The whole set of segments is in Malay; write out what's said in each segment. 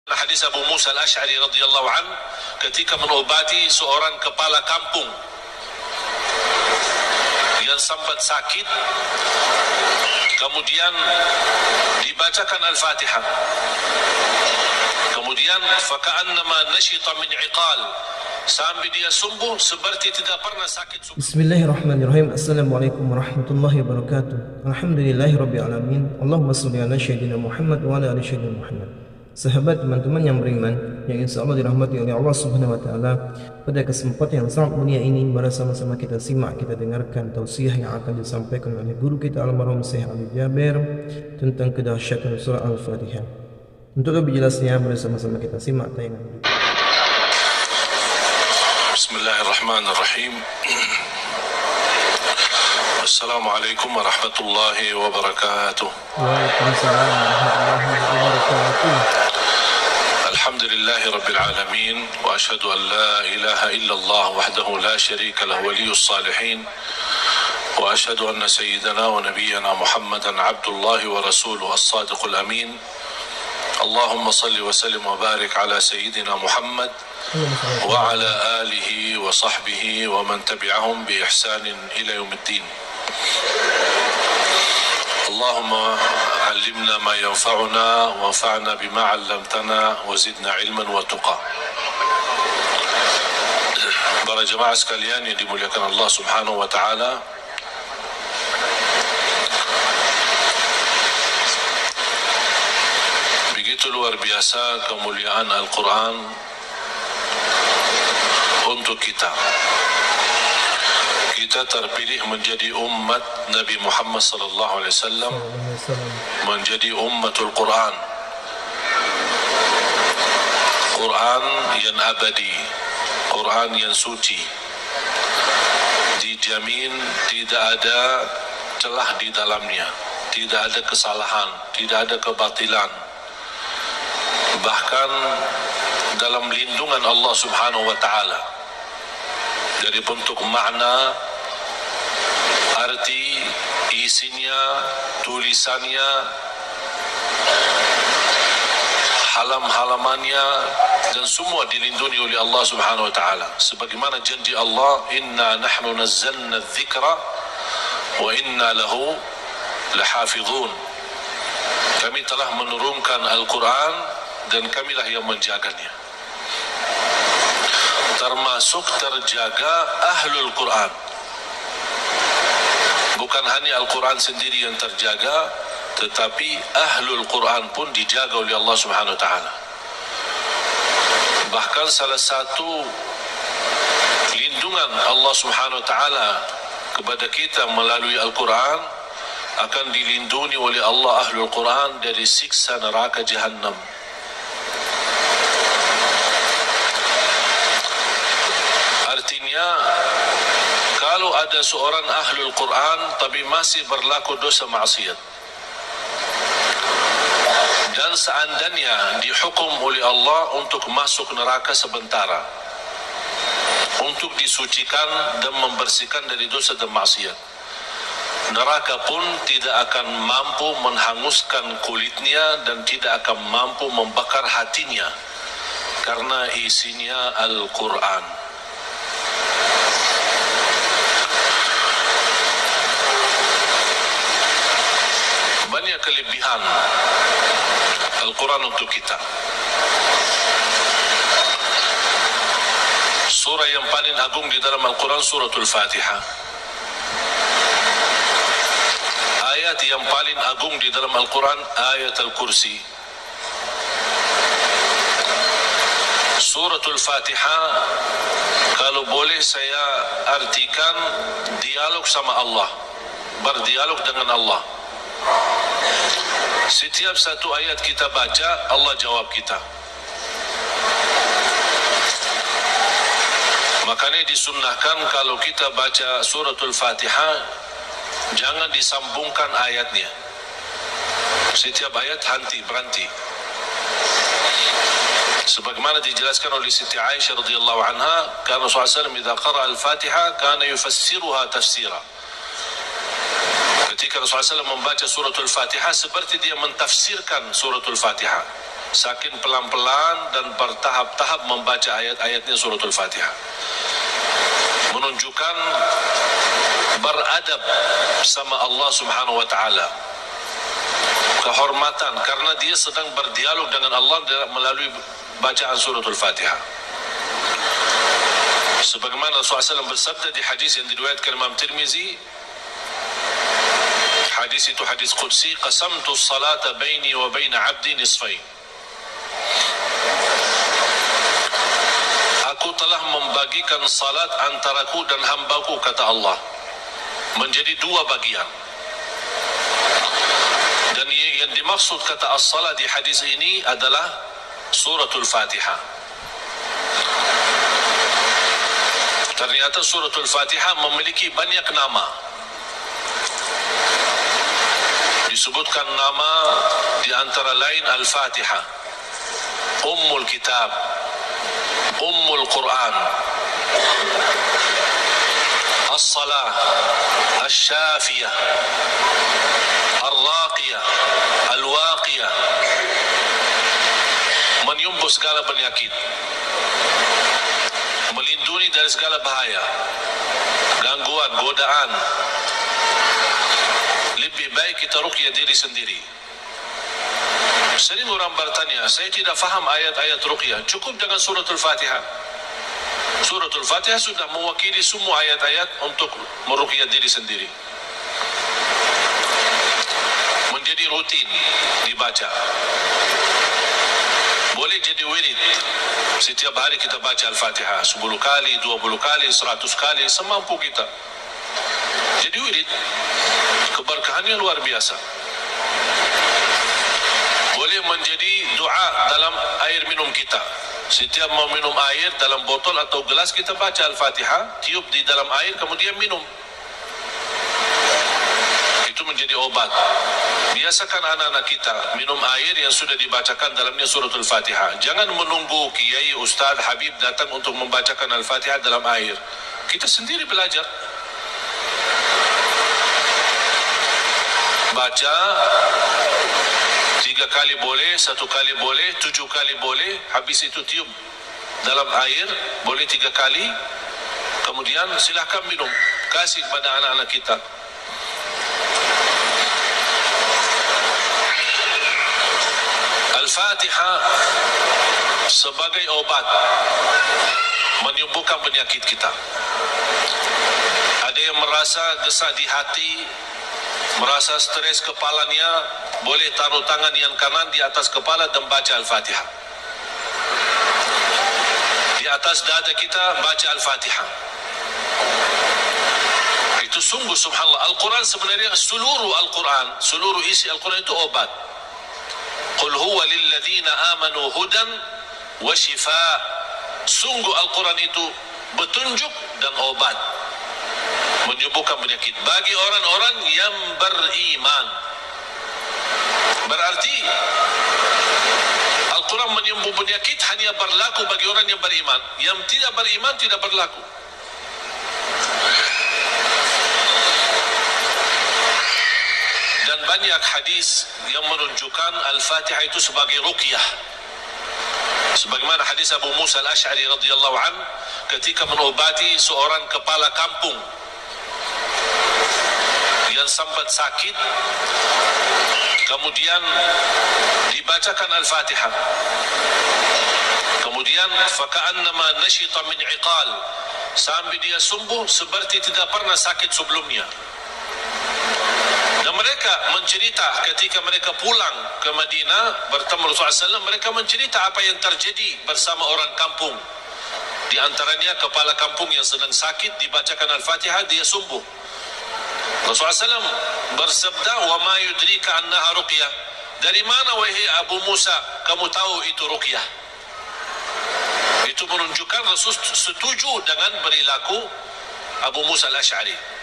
Hadis Abu Musa al-Ash'ari radhiyallahu an ketika mengobati seorang kepala kampung yang sempat sakit, kemudian dibacakan Al-Fatihah, kemudian faka'annama nashita min iqal, sampai dia sembuh seperti tidak pernah sakit. Bismillahirrahmanirrahim. Assalamualaikum warahmatullahi wabarakatuh. Alhamdulillahirabbil alamin. Allahumma shalli ala sayyidina Muhammad wa ala ali sayyidina Muhammad. Sahabat, teman-teman yang beriman yang insyaallah dirahmati oleh Allah Subhanahu wa taala, pada kesempatan yang sangat mulia ini mari sama-sama kita simak, kita dengarkan tausiah yang akan disampaikan oleh guru kita almarhum Syekh Ali Jaber tentang kedahsyatan surah Al-Fatihah. Untuk lebih jelasnya mari sama-sama kita simak tayangan berikut. Bismillahirrahmanirrahim. Assalamualaikum warahmatullahi wabarakatuh. Waalaikumsalam warahmatullahi wabarakatuh. Alhamdulillahi rabbil alamin, wa ashhadu an la ilaha illallah wahdahu la syarika lahu waliyus salihin, wa ashhadu anna sayyidana wa nabiyyana Muhammadan abdullahi wa rasuluhu as-sadiqul amin. Allahumma salli wa sallim wa barik ala sayyidina Muhammad wa ala alihi wa sahbihi wa man tabi'ahum bi ihsanin ila yaumiddin. اللهم علمنا ما ينفعنا وانفعنا بما علمتنا وزدنا علما وتقى. Para jemaah sekalian yang dimuliakan Allah Subhanahu wa taala, begitu luar biasa kemuliaan Al-Quran untuk kita. Kita terpilih menjadi umat Nabi Muhammad sallallahu alaihi wasallam, menjadi ummatul Quran. Quran yang abadi, Quran yang suci, dijamin tidak ada celah di dalamnya, tidak ada kesalahan, tidak ada kebatilan. Bahkan dalam lindungan Allah Subhanahu wa taala, dari bentuk makna, arti, isinya, tulisannya, halam-halamannya, dan semua dilindungi oleh Allah Subhanahu wa taala. Sebagaimana janji Allah, "Inna nahnu nazzalna adh-dhikra wa inna lahu lahafizun." Kami telah menurunkan Al-Quran dan kamilah yang menjaganya. Termasuk terjaga ahlul Quran. Bukan hanya Al-Quran sendiri yang terjaga, tetapi ahlul Quran pun dijaga oleh Allah Subhanahu wa taala. Bahkan salah satu lindungan Allah Subhanahu wa taala kepada kita melalui Al-Quran, akan dilindungi oleh Allah ahlul Quran dari siksa neraka Jahannam. Artinya, kalau ada seorang ahlul Quran tapi masih berlaku dosa maksiat, dan seandainya dihukum oleh Allah untuk masuk neraka sementara, untuk disucikan dan membersihkan dari dosa dan maksiat, neraka pun tidak akan mampu menghanguskan kulitnya dan tidak akan mampu membakar hatinya, karena isinya Al-Quran. Banyak kelebihan Al-Quran untuk kita. Surah yang paling agung di dalam Al-Quran suratul Fatihah. Ayat yang paling agung di dalam Al-Quran ayat Al-Kursi. Suratul Fatihah, kalau boleh saya artikan, dialog sama Allah, berdialog dengan Allah. Setiap satu ayat kita baca, Allah jawab kita. Makanya disunnahkan kalau kita baca suratul Fatihah, jangan disambungkan ayatnya. Setiap ayat berhenti. Sebagaimana dijelaskan oleh Siti Aisyah radhiyallahu anha, kana Rasulullah SAW idza qara'a al-Fatihah kana yufassiruha tafsira. Ketika Rasulullah SAW membaca suratul Fatihah, seperti dia mentafsirkan suratul Fatihah. sakin pelan-pelan dan bertahap-tahap membaca ayat-ayatnya suratul Fatihah. Menunjukkan beradab sama Allah Subhanahu wa taala. Kehormatan karena dia sedang berdialog dengan Allah melalui bacaan suratul Fatihah. Sebagaimana Rasulullah SAW bersabda di hadis yang diriwayatkan Imam Tirmizi, hadis itu hadis qudsi, qasamtu as-salata baini wa baina 'abdi nisfain. Aku telah membagikan salat antaraku dan hambaku, kata Allah, menjadi dua bagian. Dan yang dimaksud kata as-salat di hadis ini adalah suratul Fatihah. Ternyata suratul Fatihah memiliki banyak nama. Disebutkan nama di antara lain Al-Fatihah, Ummul Kitab, Ummul Quran, As-Salah, Asy-Syafiyah, Ar-Raqiyah, Al-Waqiyah, menyembuh segala penyakit, melindungi dari segala bahaya, gangguan, godaan. Lebih baik kita ruqyah diri sendiri. Sering orang bertanya, saya tidak faham ayat-ayat ruqyah, cukup dengan suratul Fatihah. Suratul Fatihah sudah mewakili semua ayat-ayat untuk meruqyah diri sendiri. Menjadi rutin dibaca. Boleh jadi wirid. Setiap hari kita baca Al-Fatihah 10 kali, 20 kali, 100 kali, semampu kita. Jadi wirid. Keberkahannya luar biasa. Boleh menjadi doa dalam air minum kita. Setiap mau minum air dalam botol atau gelas, kita baca Al-Fatihah, tiup di dalam air, kemudian minum. Itu menjadi obat. Biasakan anak-anak kita minum air yang sudah dibacakan dalamnya suratul Fatihah. Jangan menunggu kiai, ustaz, habib datang untuk membacakan Al-Fatihah dalam air. Kita sendiri belajar. Baca 3 kali boleh, 1 kali boleh, 7 kali boleh. Habis itu tiup dalam air, boleh 3 kali. Kemudian silahkan minum. Kasih kepada anak-anak kita. Al-Fatihah sebagai obat menyembuhkan penyakit kita. Ada yang merasa gesak di hati, merasa stres kepalanya, boleh taruh tangan yang kanan di atas kepala dan baca Al-Fatihah. Di atas dada kita baca Al-Fatihah. Itu sungguh subhanallah. Al-Quran sebenarnya seluruh Al-Quran, seluruh isi Al-Quran itu obat. Qul huwa lilladzina amanu hudan wa shifaa. Sungguh Al-Quran itu petunjuk dan obat, menyembuhkan penyakit bagi orang-orang yang beriman. Berarti Al-Quran menyembuh penyakit hanya berlaku bagi orang yang beriman. Yang tidak beriman tidak berlaku. Dan banyak hadis yang menunjukkan Al-Fatihah itu sebagai ruqyah. Sebagaimana hadis Abu Musa Al-Asy'ari radhiyallahu anhu ketika mengobati seorang kepala kampung yang sempat sakit, kemudian dibacakan Al-Fatihah. Kemudian faka'annama nashita min iqal, sampai dia sembuh seperti tidak pernah sakit sebelumnya. Dan mereka mencerita ketika mereka pulang ke Madinah bertemu Rasulullah SAW, mereka mencerita apa yang terjadi bersama orang kampung. Di antaranya kepala kampung yang sedang sakit, dibacakan Al-Fatihah, dia sembuh. Rasulullah SAW bersabda, wa ma yudrika annaha ruqyah. Dari mana wahai Abu Musa kamu tahu itu ruqyah? Itu menunjukkan Rasul setuju dengan perilaku Abu Musa Al-Asy'ari.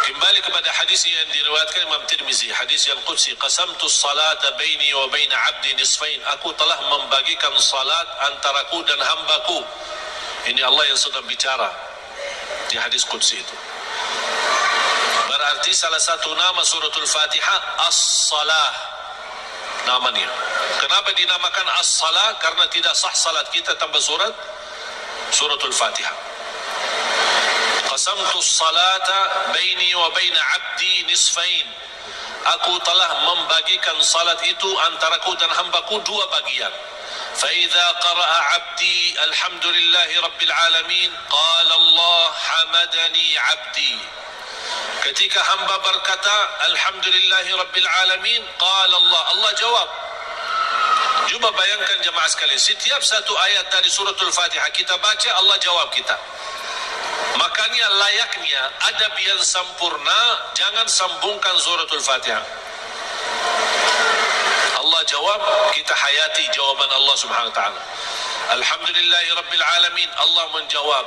Kembali kepada hadis yang diriwayatkan Imam Tirmizi, hadis yang qudsi, qasamtu as-salata baini wa baina 'abdi nisfain. Aku telah membagikan salat antaraku dan hambaku. Ini Allah yang sedang bicara di hadis qudsi itu. berarti salah satu nama suratul Fatihah As-Salah namanya. Kenapa dinamakan As-Salah? Karena tidak sah salat kita tanpa suratul Fatihah. Qasamtu as-salata baini wa baina 'abdi nisfain. Aku telah membagikan salat itu antaraku dan hambaku dua bagian. Fa idza qara'a 'abdi alhamdulillahi rabbil alamin qala Allah hamadani 'abdi. Ketika hamba berkata alhamdulillahi rabbil alamin qala Allah jawab. Cuba bayangkan jemaah sekalian, setiap satu ayat dari suratul Fatihah kita baca, Allah jawab kita. Makanya layaknya adab yang sempurna, jangan sambungkan suratul Fatihah. Allah jawab, kita hayati jawaban Allah subhanahu wa ta'ala. Alhamdulillahi rabbil alamin, Allah menjawab,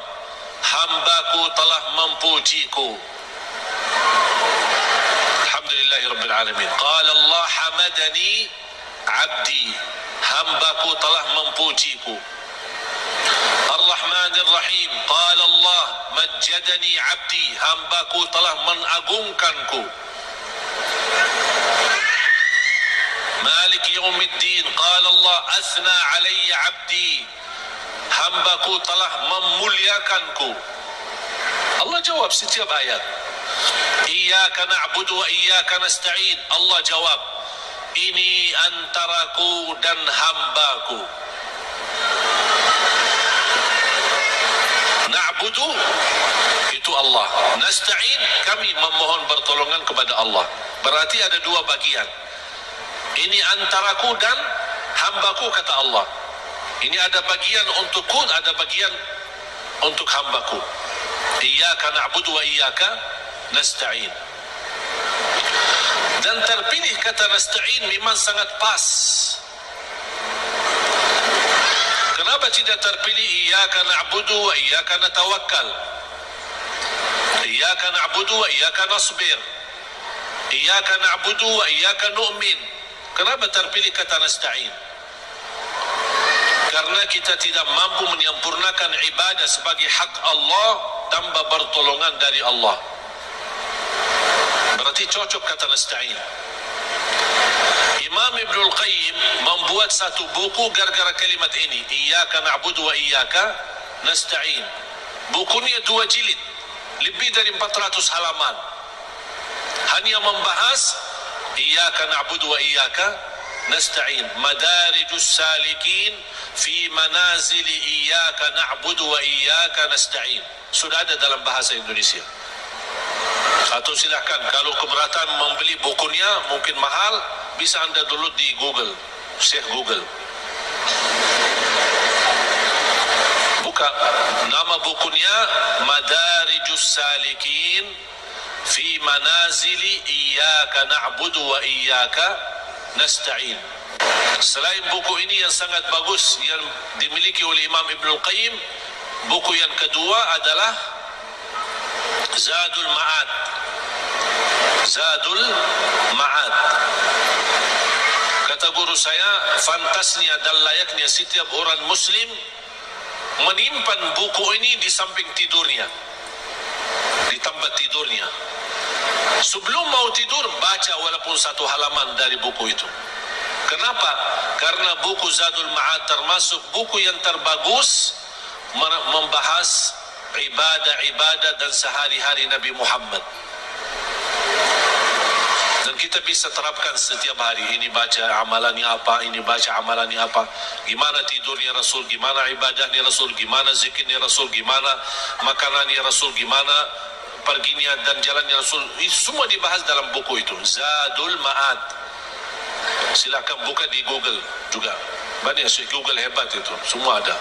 hambaku telah memujiku. Alhamdulillahi rabbil alamin. Qala Allah hamadani abdi, hambaku telah memujiku. Ar-Rahmanir Rahim, qala Allah majjadani abdi, hambaku telah mengagungkanku. Malik yaumiddin, qala Allah athna alayya abdi, hambaku telah memuliakanku. Allah jawab setiap ayat. Iyyaka na'budu wa iyyaka nasta'in, Allah jawab, ini antaraku dan hambaku. Na'budu itu Allah, nasta'in kami memohon pertolongan kepada Allah. Berarti ada dua bagian. Ini antaraku dan hambaku kata Allah. Ini ada bagian untukku, ada bagian untuk hambaku. Iyyaka na'budu wa iyyaka nasta'in. Dan terpilih kata nasta'in memang sangat pas. Kenapa tidak terpilih iyyaka na'budu wa iyyaka natawakkal? Iyyaka na'budu wa iyyaka nasbir. Iyyaka na'budu wa iyyaka nu'min. Kenapa terpilih kata nasta'in? Karena kita tidak mampu menyempurnakan ibadah sebagai hak Allah tanpa pertolongan dari Allah. Berarti cocok kata nasta'in. Imam Ibnul Qayyim membuat satu buku gara-gara kalimat ini, Iyyaka na'budu wa iyyaka nasta'in. Bukunya 2 jilid, lebih dari 400 halaman. Hanya membahas Iyyaka na'budu wa iyyaka nasta'in. Madarijus salikin fi manazili iyyaka na'budu wa iyyaka nasta'in. Sudah ada dalam bahasa Indonesia. Atau silahkan, kalau keberatan membeli bukunya mungkin mahal, bisa anda download di Google, Syekh Google. Buka, nama bukunya Madarijus Salikin fi Manazili Iyyaka Na'budu wa Iyyaka Nasta'in. Selain buku ini yang sangat bagus yang dimiliki oleh Imam Ibnul Qayyim, buku yang kedua adalah Zadul Ma'ad. Zadul Ma'ad. Kata guru saya, fantasnya dan layaknya setiap orang muslim menyimpan buku ini di samping tidurnya, di tempat tidurnya. Sebelum mau tidur, baca walaupun 1 halaman dari buku itu. Kenapa? Karena buku Zadul Ma'ad termasuk buku yang terbagus membahas ibadah-ibadah dan sehari-hari Nabi Muhammad. Dan kita bisa terapkan setiap hari. Ini baca amalannya apa, ini baca amalannya apa, gimana tidurnya Rasul, gimana ibadahnya Rasul, gimana zikirnya Rasul, gimana makanannya Rasul, gimana perginya dan jalannya Rasul. Itu semua dibahas dalam buku itu, Zadul Ma'ad. Silakan buka di Google juga. Banyak sih, Google hebat itu, semua ada.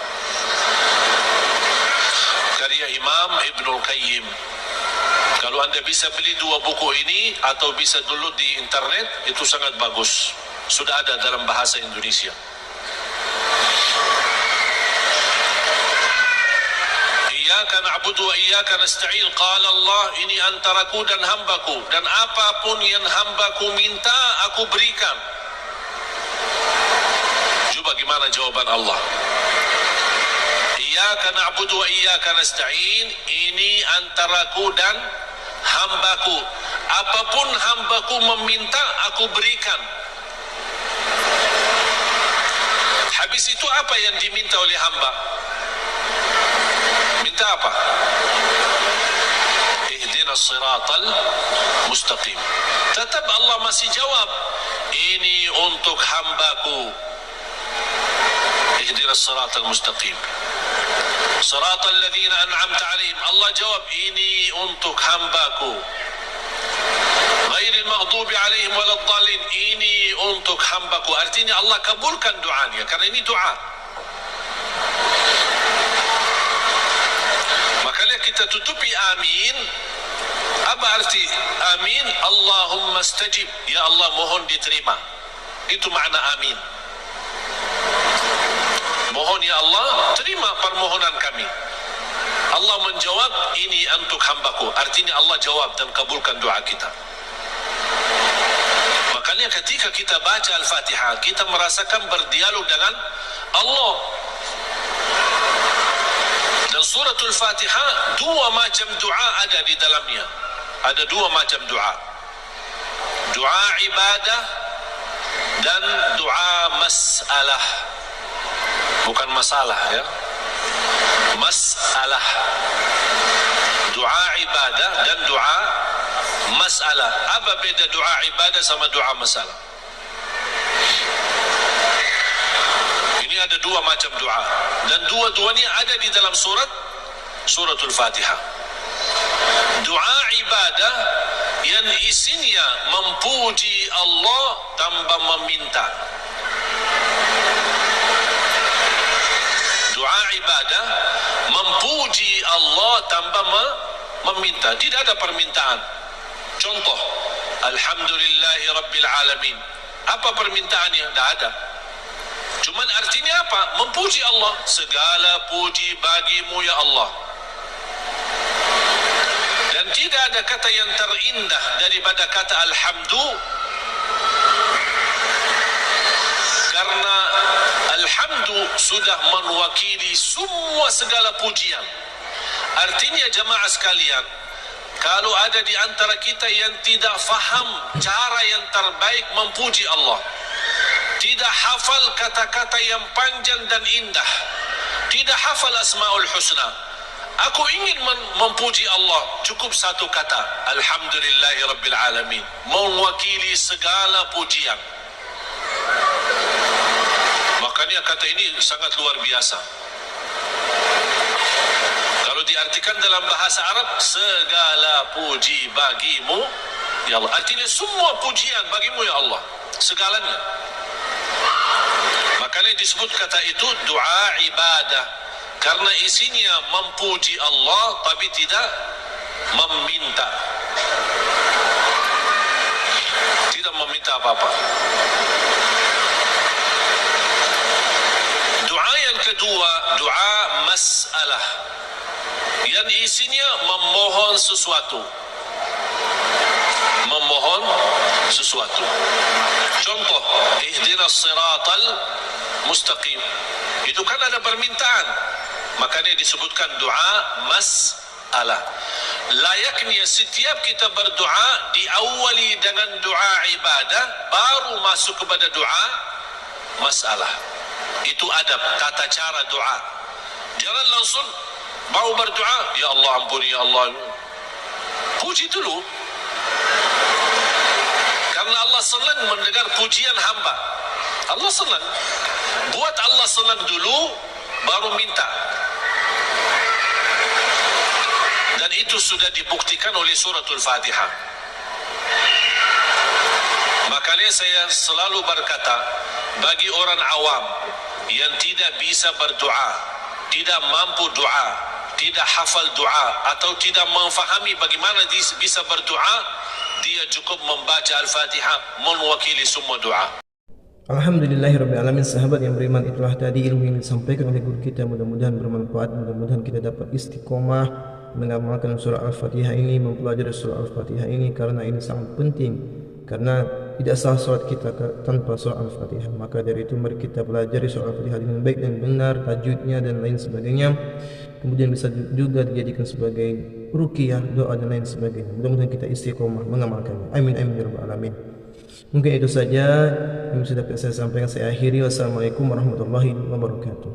Karya Imam Ibnul Qayyim. Kalau anda bisa beli 2 buku ini atau bisa download di internet, itu sangat bagus. Sudah ada dalam bahasa Indonesia. Iyyaka na'budu wa iyyaka nasta'in. Qala Allah, ini antaraku dan hambaku, dan apapun yang hambaku minta aku berikan. Coba gimana jawaban Allah? Iyyaka na'budu wa iyyaka nasta'in, ini antaraku dan hambaku. apapun hambaku meminta, aku berikan. Habis itu apa yang diminta oleh hamba? Minta apa? Ihdinas siratal mustaqim. Tetap Allah masih jawab, ini untuk hambaku. Ihdinas siratal mustaqim. Siratal ladzina an'amta alaihim. Allah jawab, ini untuk hambaku. Ghairil maghdubi alaihim waladdallin. Ini untuk hambaku. Artinya Allah kabulkan doanya, karena ini doa. Makanya kita tutupi amin. Apa arti amin? Allahumma stajib. Ya Allah, mohon diterima. Itu makna amin. Mohon ya Allah, terima permohonan kami. Allah menjawab, ini untuk hambaku. Artinya Allah jawab dan kabulkan doa kita. Makanya ketika kita baca Al-Fatihah, kita merasakan berdialog dengan Allah. Dan suratul Fatihah, dua macam doa ada di dalamnya. Ada dua macam doa. Doa ibadah dan doa masalah. Bukan masalah ya. Masalah. Doa ibadah dan doa masalah. Apa beda doa ibadah sama doa masalah? Ini ada dua macam doa. Dan dua-duanya ada di dalam suratul Fatihah. Doa ibadah yang isinya memuji Allah tanpa meminta. Doa ibadah memuji Allah tanpa meminta. Tidak ada permintaan. Contoh, Alhamdulillahi Rabbil Alamin. Apa permintaannya? Tidak ada. Cuman artinya apa? Memuji Allah. Segala puji bagimu ya Allah. Dan tidak ada kata yang terindah daripada kata Alhamdu. Karena Alhamdu sudah mewakili semua segala pujian. Artinya jemaah sekalian, kalau ada di antara kita yang tidak faham cara yang terbaik memuji Allah, tidak hafal kata-kata yang panjang dan indah, tidak hafal Asmaul Husna, aku ingin memuji Allah, cukup satu kata, Alhamdulillahi Rabbil Alamin, mewakili segala pujian. Makanya kata ini sangat luar biasa. Kalau diartikan dalam bahasa Arab, segala puji bagimu ya Allah. Artinya semua pujian bagimu ya Allah, segalanya. Makanya disebut kata itu doa ibadah, karena isinya memuji Allah tapi tidak meminta. Tidak meminta apa-apa. Doa yang kedua, doa masalah, yang isinya memohon sesuatu. Memohon sesuatu. Contoh, ihdinas siratal mustaqim. Itu kan ada permintaan. Makanya disebutkan doa masalah. Layaknya setiap kita berdoa diawali dengan doa ibadah, baru masuk kepada doa masalah. Itu adab, tata cara doa. Jangan langsung mau berdoa, ya Allah ampuni ya Allah. Puji dulu. Karena Allah senang mendengar pujian hamba. Allah senang. Buat Allah senang dulu, baru minta. Dan itu sudah dibuktikan oleh suratul Fatihah. Makanya saya selalu berkata, bagi orang awam yang tidak bisa berdoa, tidak mampu doa, tidak hafal doa, atau tidak memfahami bagaimana dia bisa berdoa, dia cukup membaca Al-Fatihah mewakili semua doa. Alhamdulillahirrabbilalamin. Sahabat yang beriman, itulah tadi ilmu yang disampaikan oleh guru kita. Mudah-mudahan bermanfaat, mudah-mudahan kita dapat istiqomah mengamalkan surah Al-Fatihah ini, mempelajari surah Al-Fatihah ini, karena ini sangat penting. Karena tidak sah salat kita tanpa surah Al-Fatihah. Maka dari itu mari kita pelajari surah Al-Fatihah dengan baik dan benar, tajwidnya dan lain sebagainya. kemudian bisa juga dijadikan sebagai ruqyah, doa dan lain sebagainya. Mudah-mudahan kita istiqomah mengamalkannya. Amin amin ya rabbal alamin. Mungkin itu saja yang sudah saya sampaikan. Saya akhiri. Wassalamualaikum warahmatullahi wabarakatuh.